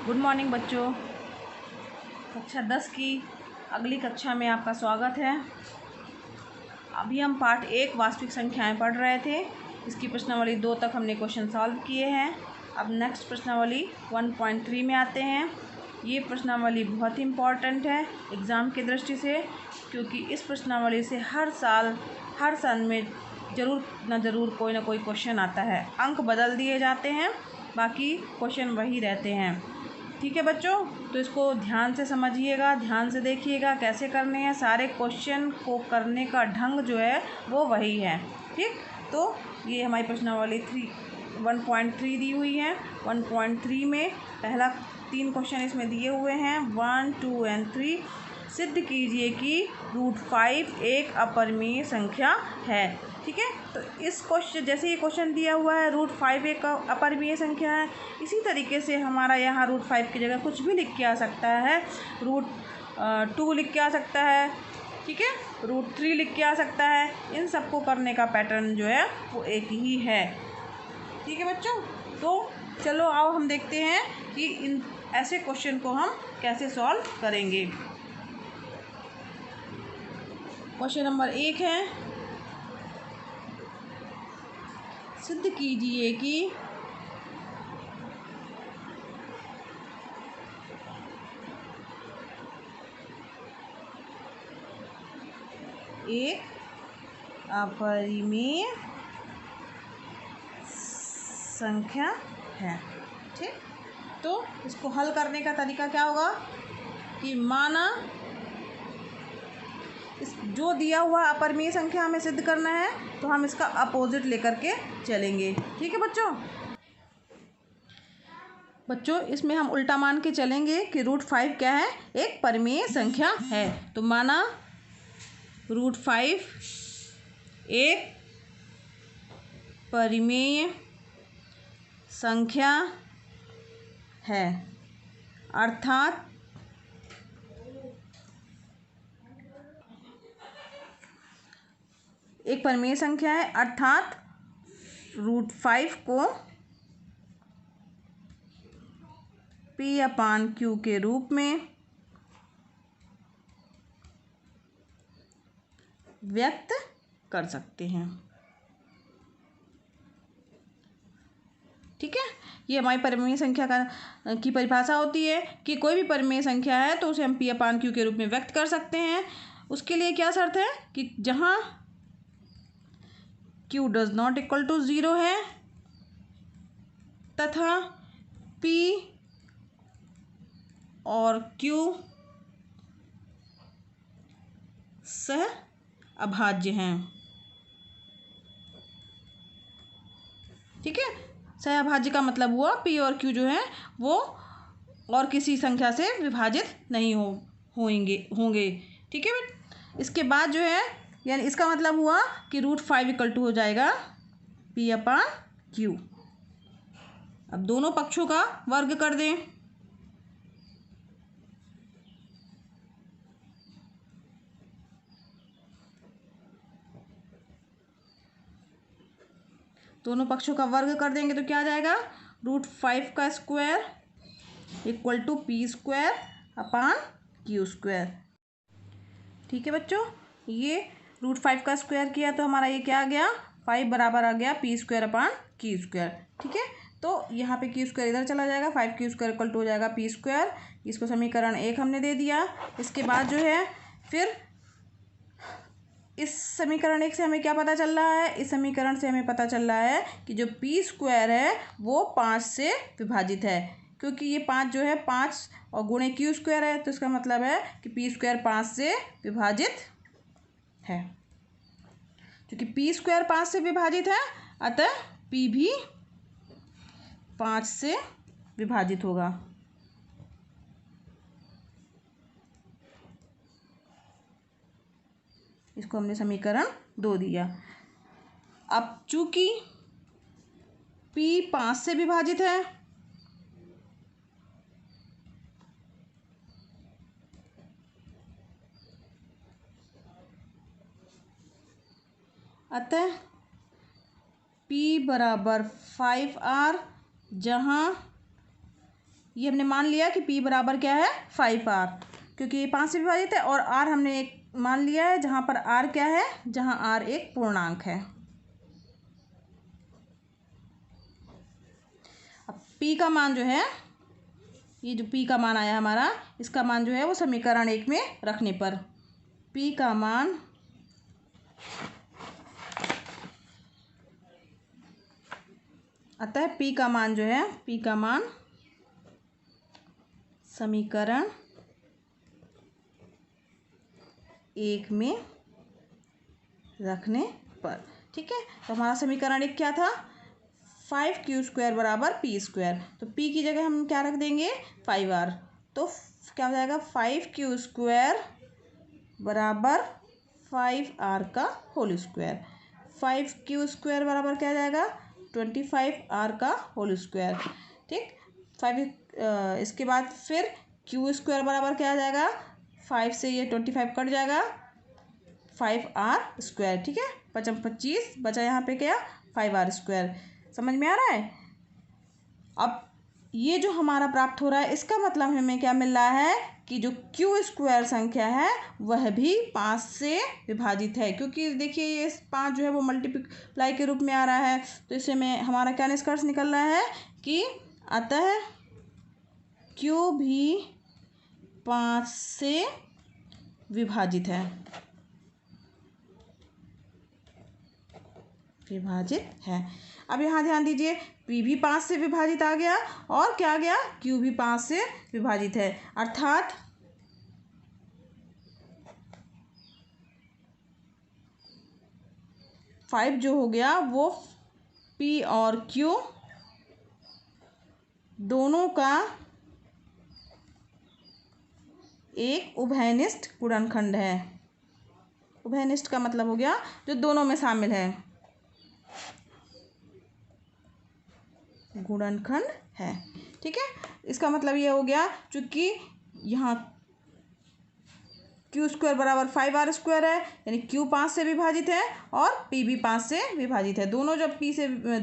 Good morning बच्चों। कक्षा 10 की अगली कक्षा में आपका स्वागत है। अभी हम पाठ 1 वास्तविक संख्याएं पढ़ रहे थे। इसकी प्रश्नावली 2 तक हमने क्वेश्चन सॉल्व किए हैं। अब नेक्स्ट प्रश्नावली 1.3 में आते हैं। ये प्रश्नावली बहुत ही इम्पॉर्टेंट है एग्ज़ाम की दृष्टि से, क्योंकि इस प्रश्नावली से हर साल में ज़रूर कोई ना कोई क्वेश्चन आता है। अंक बदल दिए जाते हैं, बाकी क्वेश्चन वही रहते हैं। ठीक है बच्चों, तो इसको ध्यान से समझिएगा, ध्यान से देखिएगा कैसे करने हैं। सारे क्वेश्चन को करने का ढंग जो है वो वही है। ठीक, तो ये हमारी प्रश्नावली 1.3 दी हुई है। 1.3 में पहला 3 क्वेश्चन इसमें दिए हुए हैं 1, 2 एंड 3। सिद्ध कीजिए कि √5 एक अपरिमेय संख्या है। ठीक है, तो इस क्वेश्चन जैसे ये क्वेश्चन दिया हुआ है √5 एक अपरिमेय संख्या है, इसी तरीके से हमारा यहाँ √5 की जगह कुछ भी लिख के आ सकता है। √2 लिख के आ सकता है, ठीक है, √3 लिख के आ सकता है। इन सबको करने का पैटर्न जो है वो एक ही है। ठीक है बच्चों, तो चलो आओ हम देखते हैं कि इन ऐसे क्वेश्चन को हम कैसे सॉल्व करेंगे। क्वेश्चन नंबर 1 है, सिद्ध कीजिए कि एक अपरिमेय संख्या है। ठीक, तो इसको हल करने का तरीका क्या होगा कि माना इस जो दिया हुआ अपरिमेय संख्या हमें सिद्ध करना है, तो हम इसका अपोजिट लेकर के चलेंगे। ठीक है बच्चों, इसमें हम उल्टा मान के चलेंगे कि √5 क्या है, एक परिमेय संख्या है। तो माना √5 एक परिमेय संख्या है, अर्थात एक परिमेय संख्या है, अर्थात √5 को P/Q के रूप में व्यक्त कर सकते हैं। ठीक है, ये हमारी परिमेय संख्या की परिभाषा होती है कि कोई भी परिमेय संख्या है तो उसे हम P/Q के रूप में व्यक्त कर सकते हैं। उसके लिए क्या शर्त है कि जहाँ Q does not equal to 0 है तथा P और Q सह अभाज्य हैं। ठीक है, सहअभाज्य का मतलब हुआ P और Q जो है वो और किसी संख्या से विभाजित नहीं होंगे। ठीक है, इसके बाद जो है यानी इसका मतलब हुआ कि √5 इक्वल टू हो जाएगा P/Q। अब दोनों पक्षों का वर्ग कर दें। दोनों पक्षों का वर्ग कर देंगे तो क्या आ जाएगा, √5 का स्क्वायर इक्वल टू P²/Q²। ठीक है बच्चों, ये √5 का स्क्वायर किया तो हमारा ये क्या आ गया, 5 बराबर आ गया P²/Q²। ठीक है, तो यहाँ पे Q² इधर चला जाएगा, 5Q² इक्वल टू हो जाएगा P²। इसको समीकरण 1 हमने दे दिया। इसके बाद जो है फिर इस समीकरण 1 से हमें क्या पता चल रहा है, इस समीकरण से हमें पता चल रहा है कि जो P² है वो 5 से विभाजित है, क्योंकि ये 5 जो है 5 और गुणे Q² है, तो इसका मतलब है कि P² 5 से विभाजित है। क्योंकि P² 5 से विभाजित है, अतः P भी 5 से विभाजित होगा। इसको हमने समीकरण 2 दिया। अब चूंकि P 5 से विभाजित है, अतः P बराबर 5R, जहाँ ये हमने मान लिया कि p बराबर क्या है 5r, क्योंकि ये 5 से विभाजित है, और r हमने एक मान लिया है जहाँ पर r क्या है, जहाँ r एक पूर्णांक है। अब p का मान जो है, ये जो p का मान आया हमारा, इसका मान जो है वो समीकरण 1 में रखने पर p का मान अतः p का मान जो है, p का मान समीकरण 1 में रखने पर, ठीक है। तो हमारा समीकरण 1 क्या था, 5q² बराबर p²। तो p की जगह हम क्या रख देंगे, 5r। तो क्या हो जाएगा, 5q² बराबर 5r का होल स्क्वायर। 5q² बराबर क्या आ जाएगा, 25r का होल स्क्वायर, ठीक। 5 इसके बाद फिर q² बराबर क्या आ जाएगा, 5 से ये 25 कट जाएगा, 5r², ठीक है। 5 25 बचा यहाँ पे क्या, 5r²। समझ में आ रहा है। अब ये जो हमारा प्राप्त हो रहा है, इसका मतलब हमें क्या मिल रहा है कि जो q² संख्या है वह भी 5 से विभाजित है, क्योंकि देखिए ये 5 जो है वो मल्टीप्लाई के रूप में आ रहा है। तो इससे में हमारा क्या निष्कर्ष निकल रहा है कि अतः q भी 5 से विभाजित है, अब यहाँ ध्यान दीजिए, p भी 5 से विभाजित आ गया, और क्या आ गया, q भी 5 से विभाजित है, अर्थात फाइव जो हो गया वो p और q दोनों का एक उभयनिष्ठ गुणनखंड है। उभयनिष्ठ का मतलब हो गया जो दोनों में शामिल है, गुणनखंड है, ठीक है। इसका मतलब ये हो गया, चूंकि यहाँ q² बराबर 5r² है, यानी q 5 से विभाजित है और p भी 5 से विभाजित है। दोनों जब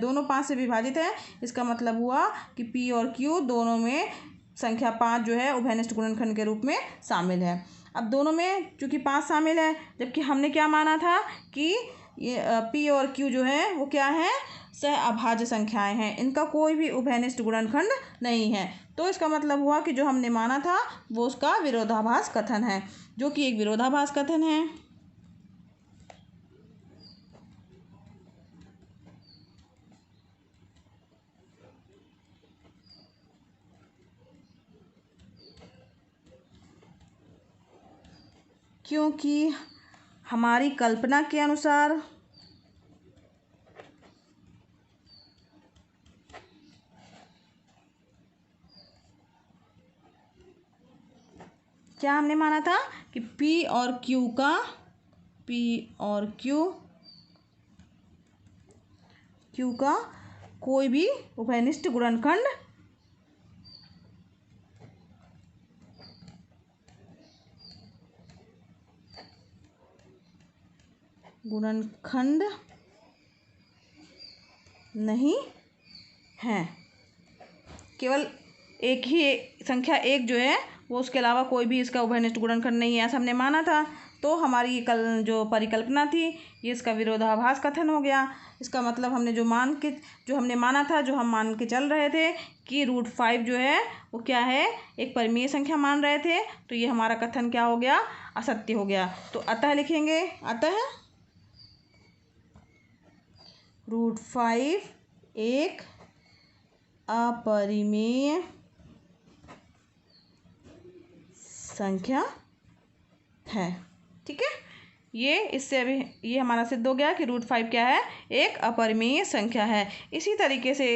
दोनों 5 से विभाजित है, इसका मतलब हुआ कि p और q दोनों में संख्या 5 जो है उभयनिष्ठ गुणनखंड के रूप में शामिल है। अब दोनों में चूंकि 5 शामिल है, जबकि हमने क्या माना था कि ये p और q जो है वो क्या है, सह अभाज्य संख्याएं हैं, इनका कोई भी उभयनिष्ठ गुणनखंड नहीं है। तो इसका मतलब हुआ कि जो हमने माना था वो उसका विरोधाभास कथन है, जो कि एक विरोधाभास कथन है। क्योंकि हमारी कल्पना के अनुसार क्या हमने माना था कि p और q का कोई भी उभयनिष्ठ गुणनखंड नहीं है। केवल एक ही संख्या 1 जो है वो, उसके अलावा कोई भी इसका उभयनिष्ठ गुणनखंड नहीं है, ऐसा हमने माना था। तो हमारी जो परिकल्पना थी ये इसका विरोधाभास कथन हो गया। इसका मतलब हमने जो हमने माना था, जो हम मान के चल रहे थे कि √5 जो है वो क्या है, एक परिमेय संख्या मान रहे थे, तो ये हमारा कथन क्या हो गया, असत्य हो गया। तो अतः लिखेंगे, अतः √5 एक अपरिमेय संख्या है, ठीक है। ये हमारा सिद्ध हो गया कि √5 क्या है, एक अपरिमेय संख्या है। इसी तरीके से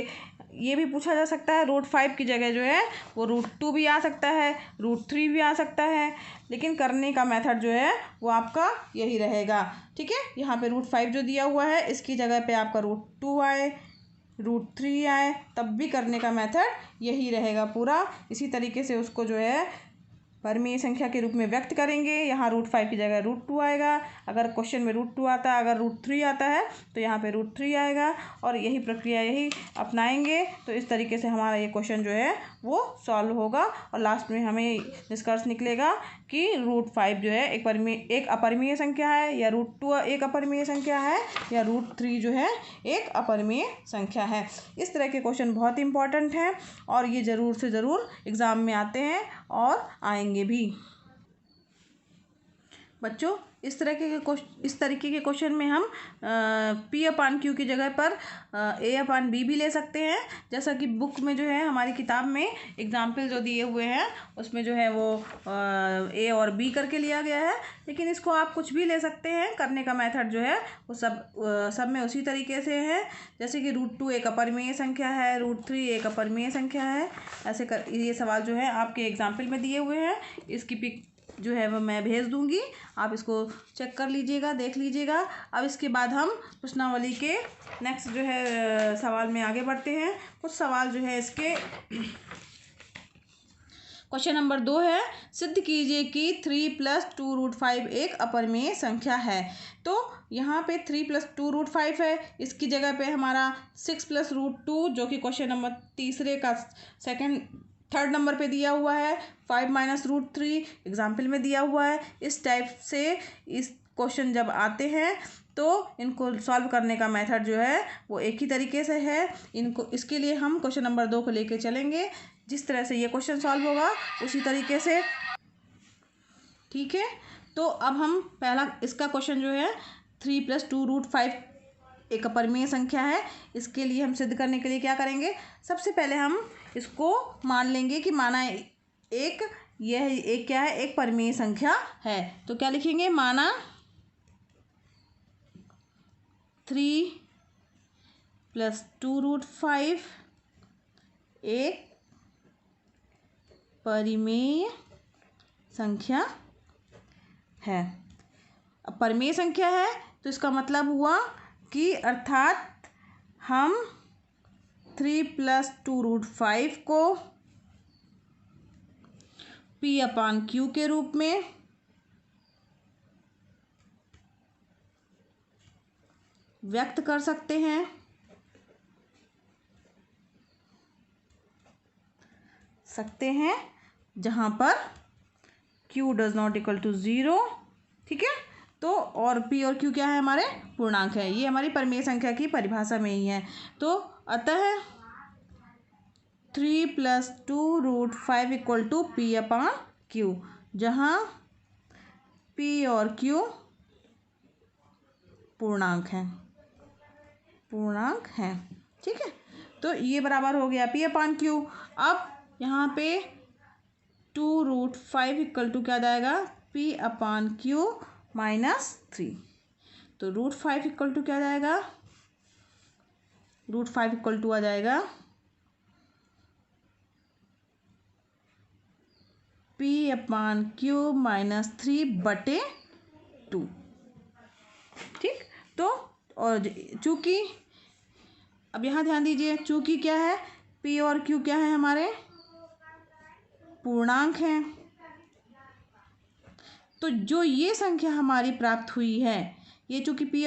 ये भी पूछा जा सकता है, √5 की जगह जो है वो √2 भी आ सकता है, √3 भी आ सकता है, लेकिन करने का मेथड जो है वो आपका यही रहेगा, ठीक है। यहाँ पे √5 जो दिया हुआ है इसकी जगह पे आपका √2 आए, √3 आए, तब भी करने का मेथड यही रहेगा पूरा। इसी तरीके से उसको जो है परिमेय संख्या के रूप में व्यक्त करेंगे। यहाँ √5 की जगह √2 आएगा। अगर क्वेश्चन में √2 आता है, अगर √3 आता है तो यहाँ पे √3 आएगा, और यही प्रक्रिया यही अपनाएंगे तो इस तरीके से हमारा ये क्वेश्चन जो है वो सॉल्व होगा, और लास्ट में हमें निष्कर्ष निकलेगा कि √5 जो है एक अपरिमेय संख्या है, या √2 एक अपरिमेय संख्या है, या √3 जो है एक अपरिमेय संख्या है। इस तरह के क्वेश्चन बहुत इंपॉर्टेंट हैं और ये ज़रूर से ज़रूर एग्ज़ाम में आते हैं और आएंगे भी। बच्चों, इस तरीके के क्वेश्चन में हम P/Q की जगह पर A/B भी ले सकते हैं। जैसा कि बुक में जो है हमारी किताब में एग्जाम्पल जो दिए हुए हैं उसमें जो है वो A और B करके लिया गया है, लेकिन इसको आप कुछ भी ले सकते हैं। करने का मेथड जो है वो सब में उसी तरीके से है। जैसे कि √2 एक अपरिमेय संख्या है, √3 एक अपरिमेय संख्या है। ये सवाल जो है आपके एग्जाम्पल में दिए हुए हैं। इसकी पिक जो है वो मैं भेज दूंगी, आप इसको चेक कर लीजिएगा, देख लीजिएगा। अब इसके बाद हम प्रश्नावली के नेक्स्ट जो है सवाल में आगे बढ़ते हैं। कुछ सवाल जो है इसके क्वेश्चन नंबर 2 है, सिद्ध कीजिए कि 3 + 2√5 एक अपरिमेय संख्या है। तो यहाँ पे 3 + 2√5 है, इसकी जगह पे हमारा 6 + √2 जो कि क्वेश्चन नंबर तीसरे का थर्ड नंबर पे दिया हुआ है, 5 - √3 एग्जाम्पल में दिया हुआ है। इस टाइप से इस क्वेश्चन जब आते हैं तो इनको सॉल्व करने का मेथड जो है वो एक ही तरीके से है। इसके लिए हम क्वेश्चन नंबर 2 को लेके चलेंगे। जिस तरह से ये क्वेश्चन सॉल्व होगा उसी तरीके से, ठीक है। तो अब हम पहला इसका क्वेश्चन जो है 3 + 2√5 एक अपरिमेय संख्या है। इसके लिए हम सिद्ध करने के लिए क्या करेंगे, सबसे पहले हम इसको मान लेंगे कि माना यह एक क्या है, एक परिमेय संख्या है। तो क्या लिखेंगे, माना 3 + 2√5 एक परिमेय संख्या है। अब परिमेय संख्या है तो इसका मतलब हुआ कि अर्थात हम 3 + 2√5 को P/Q के रूप में व्यक्त कर सकते हैं। जहाँ पर Q ≠ 0, ठीक है। तो और P और Q क्या है, हमारे पूर्णांक है। ये हमारी परिमेय संख्या की परिभाषा में ही है। तो अतः 3 + 2√5 = P/Q, जहाँ P और Q पूर्णांक हैं, ठीक है। तो ये बराबर हो गया P/Q। अब यहाँ पे 2√5 = क्या जाएगा, P/Q - 3। तो √5 = क्या जाएगा, √5 = आ जाएगा P/Q - 3/2, ठीक। तो और चूँकि अब यहाँ ध्यान दीजिए, चूँकि क्या है, P और Q क्या है, हमारे पूर्णांक हैं। तो जो ये संख्या हमारी प्राप्त हुई है, ये चूँकि P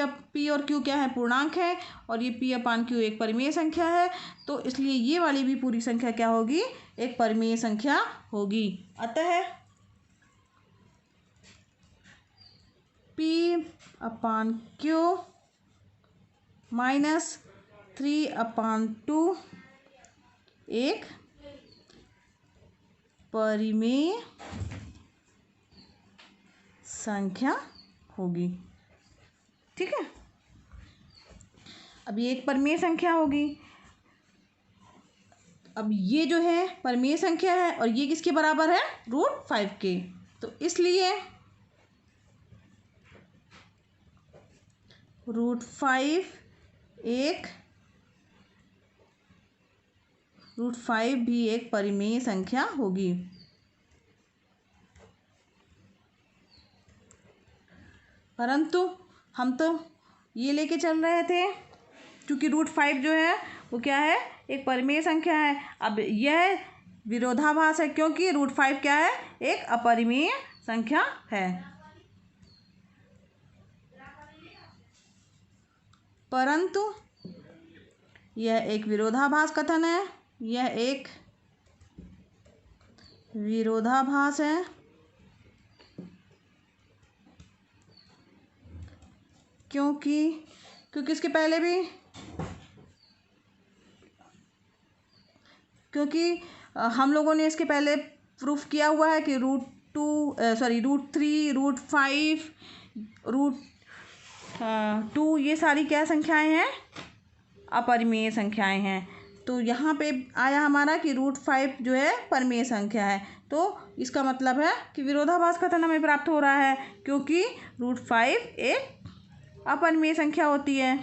और Q क्या है, पूर्णांक है, और ये P/Q एक परिमेय संख्या है, तो इसलिए ये वाली भी पूरी संख्या क्या होगी, एक परिमेय संख्या होगी। अतः P/Q - 3/2 एक परिमेय संख्या होगी, ठीक है। अब ये एक परिमेय संख्या होगी। अब ये जो है परिमेय संख्या है और ये किसके बराबर है, √5 के। तो इसलिए √5 भी एक परिमेय संख्या होगी। परंतु हम तो ये लेके चल रहे थे, क्योंकि √5 जो है वो क्या है, एक परिमेय संख्या है। अब यह विरोधाभास है क्योंकि √5 क्या है, एक अपरिमेय संख्या है। परंतु यह एक विरोधाभास कथन है, यह एक विरोधाभास है क्योंकि इसके पहले भी क्योंकि हम लोगों ने इसके पहले प्रूफ किया हुआ है कि √3, √5, √2 ये सारी क्या संख्याएं हैं, अपरिमेय संख्याएं हैं। तो यहाँ पे आया हमारा कि √5 जो है परिमेय संख्या है, तो इसका मतलब है कि विरोधाभास कथन हमें प्राप्त हो रहा है क्योंकि √5 एक अपरिमेय संख्या होती है।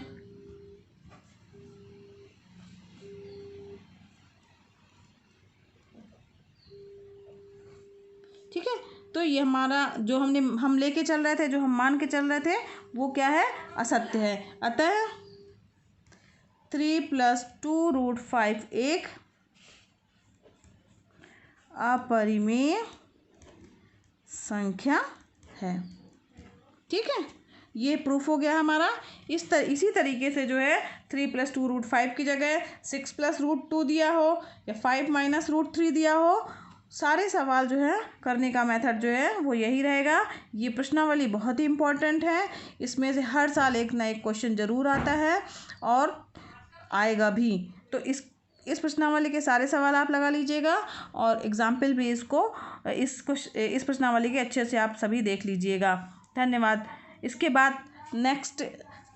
ठीक है, तो ये हमारा जो हम लेके चल रहे थे, जो हम मान के चल रहे थे, वो क्या है, असत्य है। अतः 3 + 2 √5 एक अपरिमेय संख्या है। ठीक है, ये प्रूफ हो गया हमारा। इसी तरीके से जो है 3 + 2 √5 की जगह 6 + √2 दिया हो या 5 - √3 दिया हो, सारे सवाल जो है करने का मेथड जो है वो यही रहेगा। ये प्रश्नावली बहुत ही इम्पोर्टेंट है, इसमें से हर साल एक ना एक क्वेश्चन ज़रूर आता है और आएगा भी। तो इस प्रश्नावली के सारे सवाल आप लगा लीजिएगा और एग्जाम्पल भी इस प्रश्नावली के अच्छे से आप सभी देख लीजिएगा। धन्यवाद। इसके बाद नेक्स्ट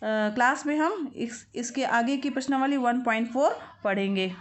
क्लास में हम इसके आगे की प्रश्नावली 1.4 पढ़ेंगे।